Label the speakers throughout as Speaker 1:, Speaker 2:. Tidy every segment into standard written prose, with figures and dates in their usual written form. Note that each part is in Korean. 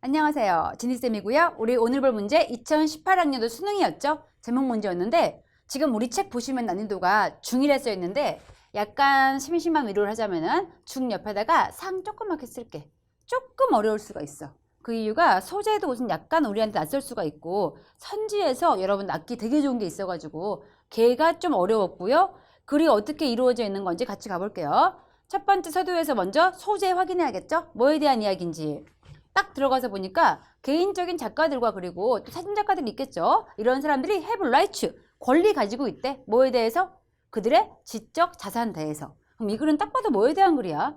Speaker 1: 안녕하세요. 지니쌤이고요. 우리 오늘 볼 문제 2018학년도 수능이었죠? 제목 문제였는데 지금 우리 책 보시면 난이도가 중1에 써 있는데 약간 심심한 위로를 하자면은 중 옆에다가 상 조그맣게 쓸게. 조금 어려울 수가 있어. 그 이유가 소재도 우선 약간 우리한테 낯설 수가 있고 선지에서 여러분 악기 되게 좋은 게 있어가지고 걔가 좀 어려웠고요. 글이 어떻게 이루어져 있는 건지 같이 가볼게요. 첫 번째 서두에서 먼저 소재 확인해야겠죠? 뭐에 대한 이야기인지. 딱 들어가서 보니까 개인적인 작가들과 그리고 또 사진작가들이 있겠죠. 이런 사람들이 have rights, 권리 가지고 있대. 뭐에 대해서? 그들의 지적 자산에 대해서. 그럼 이 글은 딱 봐도 뭐에 대한 글이야?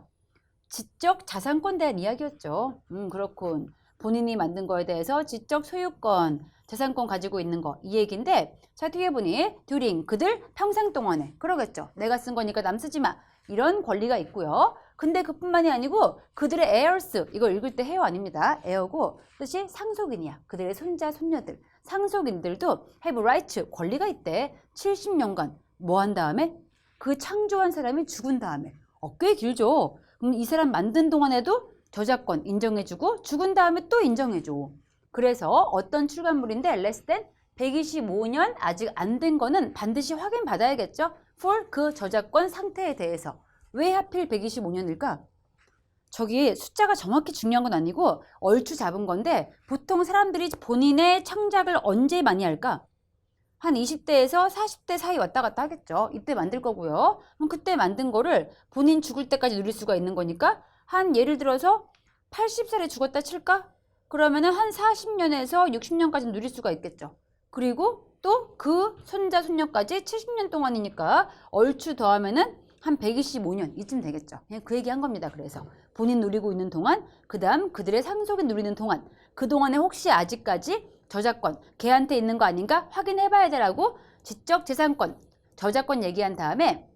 Speaker 1: 지적 자산권에 대한 이야기였죠. 그렇군. 본인이 만든 거에 대해서 지적 소유권, 자산권 가지고 있는 거 이 얘기인데 자 뒤에 보니 during 그들 평생 동안에 그러겠죠. 내가 쓴 거니까 남 쓰지 마. 이런 권리가 있고요. 근데 그뿐만이 아니고 그들의 heirs 이걸 읽을 때 heir 아닙니다. heir고 뜻이 상속인이야. 그들의 손자 손녀들 상속인들도 have rights 권리가 있대. 70년간 뭐 한 다음에 그 창조한 사람이 죽은 다음에 꽤 길죠. 그럼 이 사람 만든 동안에도 저작권 인정해주고 죽은 다음에 또 인정해줘. 그래서 어떤 출간물인데 less than 125년 아직 안 된 거는 반드시 확인받아야겠죠. for 그 저작권 상태에 대해서. 왜 하필 125년일까? 저기 숫자가 정확히 중요한 건 아니고 얼추 잡은 건데 보통 사람들이 본인의 창작을 언제 많이 할까? 한 20대에서 40대 사이 왔다 갔다 하겠죠. 이때 만들 거고요. 그럼 그때 만든 거를 본인 죽을 때까지 누릴 수가 있는 거니까 한 예를 들어서 80살에 죽었다 칠까? 그러면은 한 40년에서 60년까지 누릴 수가 있겠죠. 그리고 또 그 손자 손녀까지 70년 동안이니까 얼추 더하면은 한 125년 이쯤 되겠죠. 그냥 그 얘기 한 겁니다. 그래서 본인 누리고 있는 동안 그 다음 그들의 상속인 누리는 동안 그동안에 혹시 아직까지 저작권 걔한테 있는 거 아닌가 확인해 봐야 되라고 지적재산권 저작권 얘기한 다음에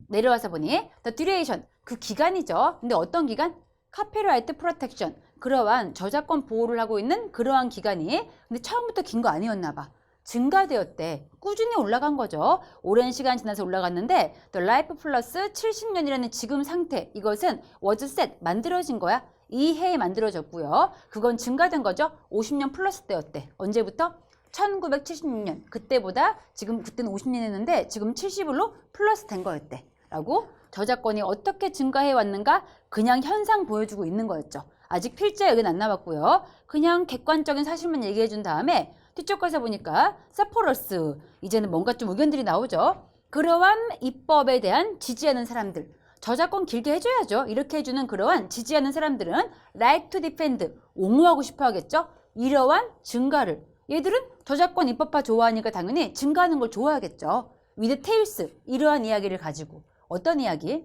Speaker 1: 내려와서 보니 the duration 그 기간이죠. 근데 어떤 기간? 카피라이트 프로텍션 그러한 저작권 보호를 하고 있는 그러한 기간이 근데 처음부터 긴 거 아니었나 봐. 증가되었대. 꾸준히 올라간 거죠. 오랜 시간 지나서 올라갔는데 the life 플러스 70년이라는 지금 상태 이것은 was set 만들어진 거야. 이 해에 만들어졌고요. 그건 증가된 거죠. 50년 플러스 때였대. 언제부터? 1976년. 그때보다 지금 그때는 50년 했는데 지금 70으로 플러스 된 거였대. 라고 저작권이 어떻게 증가해 왔는가 그냥 현상 보여주고 있는 거였죠. 아직 필자 여기는 안 나왔고요. 그냥 객관적인 사실만 얘기해 준 다음에 뒤쪽 가서 보니까 서포러스 이제는 뭔가 좀 의견들이 나오죠. 그러한 입법에 대한 지지하는 사람들 저작권 길게 해줘야죠. 이렇게 해주는 그러한 지지하는 사람들은 right to defend 옹호하고 싶어 하겠죠. 이러한 증가를 얘들은 저작권 입법화 좋아하니까 당연히 증가하는 걸 좋아하겠죠. with tales 이러한 이야기를 가지고 어떤 이야기?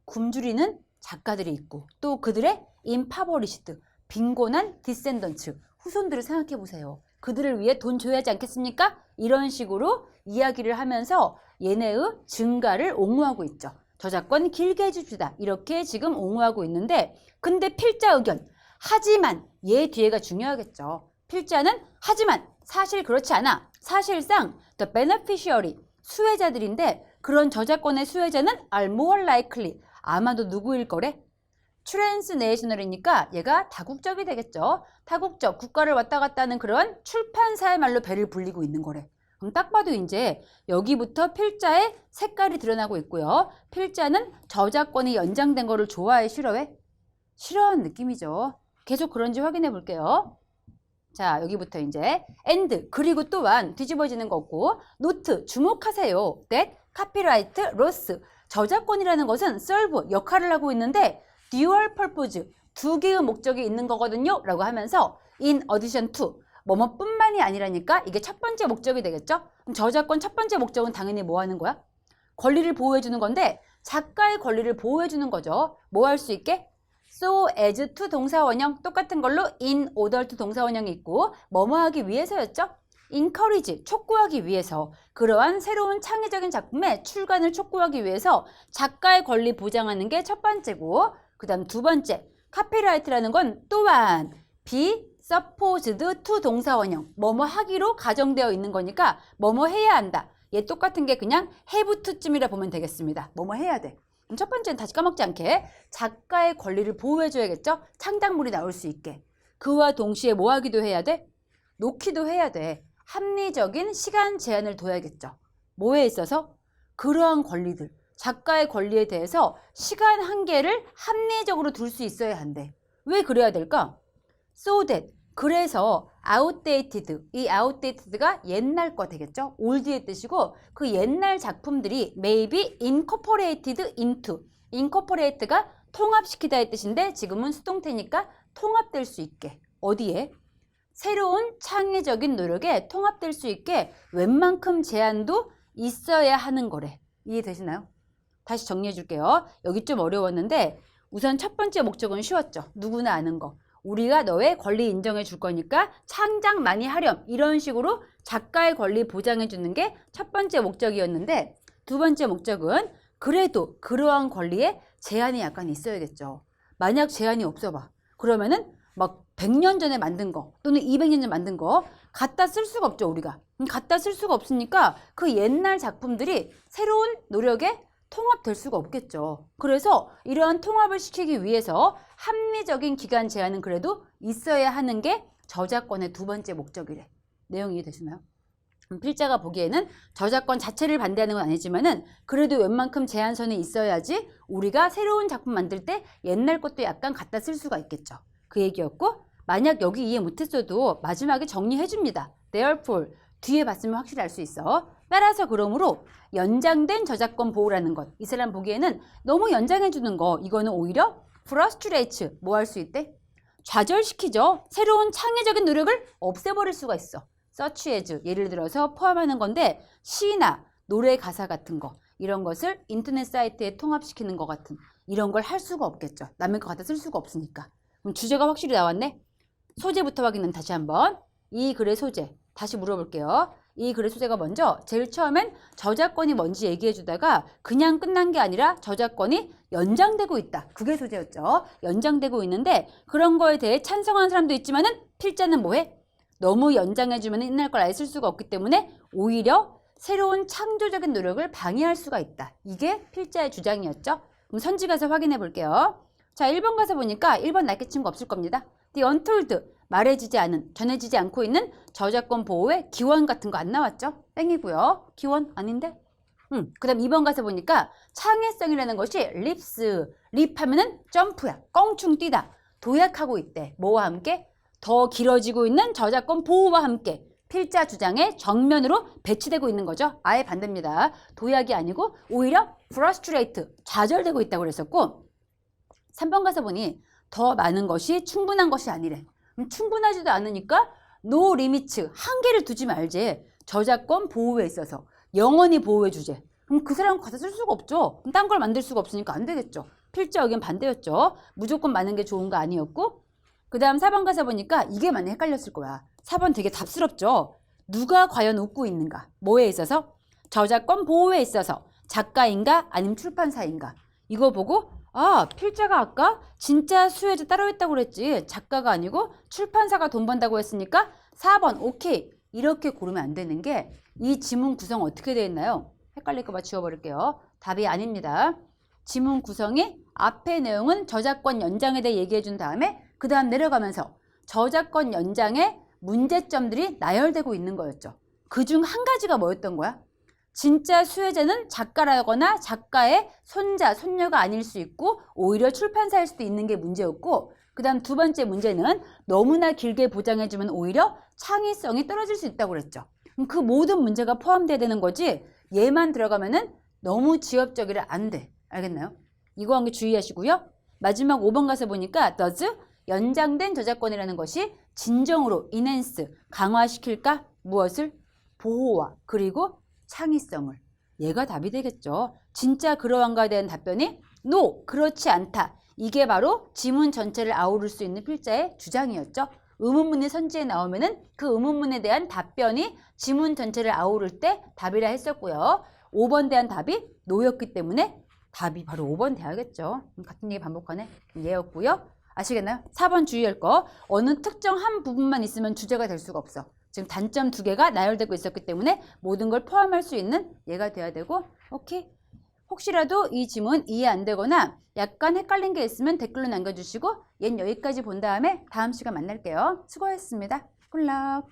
Speaker 1: 굶주리는 작가들이 있고 또 그들의 impoverished 빈곤한 디센던츠 후손들을 생각해 보세요. 그들을 위해 돈 줘야 하지 않겠습니까? 이런 식으로 이야기를 하면서 얘네의 증가를 옹호하고 있죠. 저작권 길게 해줍시다. 이렇게 지금 옹호하고 있는데 근데 필자 의견 하지만 얘 뒤에가 중요하겠죠. 필자는 하지만 사실 그렇지 않아. 사실상 the beneficiary 수혜자들인데 그런 저작권의 수혜자는 are more likely 아마도 누구일 거래? 트랜스내셔널이니까 얘가 다국적이 되겠죠. 다국적 국가를 왔다 갔다 하는 그런 출판사의 말로 배를 불리고 있는 거래. 그럼 딱 봐도 이제 여기부터 필자의 색깔이 드러나고 있고요. 필자는 저작권이 연장된 거를 좋아해 싫어해? 싫어하는 느낌이죠. 계속 그런지 확인해 볼게요. 자 여기부터 이제 and 그리고 또한 뒤집어지는 거고 노트 주목하세요. that copyright loss 저작권이라는 것은 serve 역할을 하고 있는데 dual purpose 두 개의 목적이 있는 거거든요 라고 하면서 in addition to 뭐뭐뿐만이 아니라니까 이게 첫 번째 목적이 되겠죠. 그럼 저작권 첫 번째 목적은 당연히 뭐 하는 거야? 권리를 보호해 주는 건데 작가의 권리를 보호해 주는 거죠. 뭐 할 수 있게? so as to 동사원형 똑같은 걸로 in order to 동사원형이 있고 뭐뭐 하기 위해서였죠. encourage 촉구하기 위해서 그러한 새로운 창의적인 작품의 출간을 촉구하기 위해서 작가의 권리 보장하는 게 첫 번째고 그 다음 두 번째 카피라이트라는 건 또한 be supposed to 동사원형 뭐뭐 하기로 가정되어 있는 거니까 뭐뭐 해야 한다. 얘 똑같은 게 그냥 have to쯤이라 보면 되겠습니다. 뭐뭐 해야 돼. 그럼 첫 번째는 다시 까먹지 않게 작가의 권리를 보호해줘야겠죠. 창작물이 나올 수 있게. 그와 동시에 뭐 하기도 해야 돼? 놓기도 해야 돼. 합리적인 시간 제한을 둬야겠죠. 뭐에 있어서? 그러한 권리들, 작가의 권리에 대해서 시간 한계를 합리적으로 둘 수 있어야 한대. 왜 그래야 될까? So that, 그래서 outdated, 이 outdated가 옛날 거 되겠죠? old의 뜻이고 그 옛날 작품들이 may be incorporated into, incorporate가 통합시키다의 뜻인데 지금은 수동태니까 통합될 수 있게. 어디에? 새로운 창의적인 노력에 통합될 수 있게 웬만큼 제한도 있어야 하는 거래. 이해되시나요? 다시 정리해 줄게요. 여기 좀 어려웠는데 우선 첫 번째 목적은 쉬웠죠. 누구나 아는 거. 우리가 너의 권리 인정해 줄 거니까 창작 많이 하렴. 이런 식으로 작가의 권리 보장해 주는 게 첫 번째 목적이었는데 두 번째 목적은 그래도 그러한 권리에 제한이 약간 있어야겠죠. 만약 제한이 없어 봐. 그러면은 막 100년 전에 만든 거 또는 200년 전에 만든 거 갖다 쓸 수가 없죠, 우리가. 갖다 쓸 수가 없으니까 그 옛날 작품들이 새로운 노력에 통합될 수가 없겠죠. 그래서 이러한 통합을 시키기 위해서 합리적인 기간 제한은 그래도 있어야 하는 게 저작권의 두 번째 목적이래. 내용 이해되시나요? 필자가 보기에는 저작권 자체를 반대하는 건 아니지만은 그래도 웬만큼 제한선이 있어야지 우리가 새로운 작품 만들 때 옛날 것도 약간 갖다 쓸 수가 있겠죠. 그 얘기였고 만약 여기 이해 못했어도 마지막에 정리해 줍니다. Therefore, 뒤에 봤으면 확실히 알 수 있어. 따라서 그러므로 연장된 저작권 보호라는 것. 이 사람 보기에는 너무 연장해 주는 거. 이거는 오히려 frustrates, 뭐 할 수 있대? 좌절시키죠. 새로운 창의적인 노력을 없애버릴 수가 있어. such as, 예를 들어서 포함하는 건데 시나 노래 가사 같은 거. 이런 것을 인터넷 사이트에 통합시키는 것 같은 이런 걸 할 수가 없겠죠. 남의 거 갖다 쓸 수가 없으니까. 그럼 주제가 확실히 나왔네. 소재부터 확인은 다시 한번. 이 글의 소재. 다시 물어볼게요. 이 글의 소재가 먼저 제일 처음엔 저작권이 뭔지 얘기해 주다가 그냥 끝난 게 아니라 저작권이 연장되고 있다. 그게 소재였죠. 연장되고 있는데 그런 거에 대해 찬성하는 사람도 있지만은 필자는 뭐해? 너무 연장해 주면 옛날 걸 아예 쓸 수가 없기 때문에 오히려 새로운 창조적인 노력을 방해할 수가 있다. 이게 필자의 주장이었죠. 그럼 선지 가서 확인해 볼게요. 자, 1번 가서 보니까 1번 낮게 친 거 없을 겁니다. The untold, 말해지지 않은, 전해지지 않고 있는 저작권 보호의 기원 같은 거 안 나왔죠? 땡이고요. 기원 아닌데? 그 다음 2번 가서 보니까 창의성이라는 것이 립스, 립하면은 점프야, 껑충 뛰다, 도약하고 있대. 뭐와 함께? 더 길어지고 있는 저작권 보호와 함께 필자 주장의 정면으로 배치되고 있는 거죠. 아예 반대입니다. 도약이 아니고 오히려 frustrate, 좌절되고 있다고 그랬었고 3번 가서 보니 더 많은 것이 충분한 것이 아니래. 충분하지도 않으니까 no limits, 한계를 두지 말지. 저작권 보호에 있어서 영원히 보호해 주제. 그럼 그 사람 갖다 쓸 수가 없죠. 딴 걸 만들 수가 없으니까 안 되겠죠. 필자 의견 반대였죠. 무조건 많은 게 좋은 거 아니었고 그 다음 4번 가서 보니까 이게 많이 헷갈렸을 거야. 4번 되게 답스럽죠. 누가 과연 웃고 있는가? 뭐에 있어서? 저작권 보호에 있어서 작가인가 아니면 출판사인가? 이거 보고 아, 필자가 아까 진짜 수혜자 따로 있다고 그랬지. 작가가 아니고 출판사가 돈 번다고 했으니까 4번 오케이. 이렇게 고르면 안 되는 게 이 지문 구성 어떻게 되어 있나요? 헷갈릴까 봐 지워버릴게요. 답이 아닙니다. 지문 구성이 앞의 내용은 저작권 연장에 대해 얘기해 준 다음에 그 다음 내려가면서 저작권 연장의 문제점들이 나열되고 있는 거였죠. 그중 한 가지가 뭐였던 거야? 진짜 수혜자는 작가라거나 작가의 손자, 손녀가 아닐 수 있고 오히려 출판사일 수도 있는 게 문제였고 그 다음 두 번째 문제는 너무나 길게 보장해주면 오히려 창의성이 떨어질 수 있다고 그랬죠. 그럼 그 모든 문제가 포함돼야 되는 거지 얘만 들어가면은 너무 지엽적이라 안 돼. 알겠나요? 이거 한 개 주의하시고요. 마지막 5번 가서 보니까 does 연장된 저작권이라는 것이 진정으로 enhance 강화시킬까? 무엇을? 보호와 그리고 창의성을. 얘가 답이 되겠죠. 진짜 그러한가에 대한 답변이 no, 그렇지 않다. 이게 바로 지문 전체를 아우를 수 있는 필자의 주장이었죠. 의문문이 선지에 나오면은 그 의문문에 대한 답변이 지문 전체를 아우를 때 답이라 했었고요. 5번 대한 답이 no였기 때문에 답이 바로 5번 돼야겠죠. 같은 얘기 반복하네. 얘였고요. 아시겠나요? 4번 주의할 거. 어느 특정 한 부분만 있으면 주제가 될 수가 없어. 지금 단점 2개가 나열되고 있었기 때문에 모든 걸 포함할 수 있는 얘가 돼야 되고 오케이. 혹시라도 이 지문 이해 안 되거나 약간 헷갈린 게 있으면 댓글로 남겨주시고 얘는 여기까지 본 다음에 다음 시간 만날게요. 수고하셨습니다. 굿럭.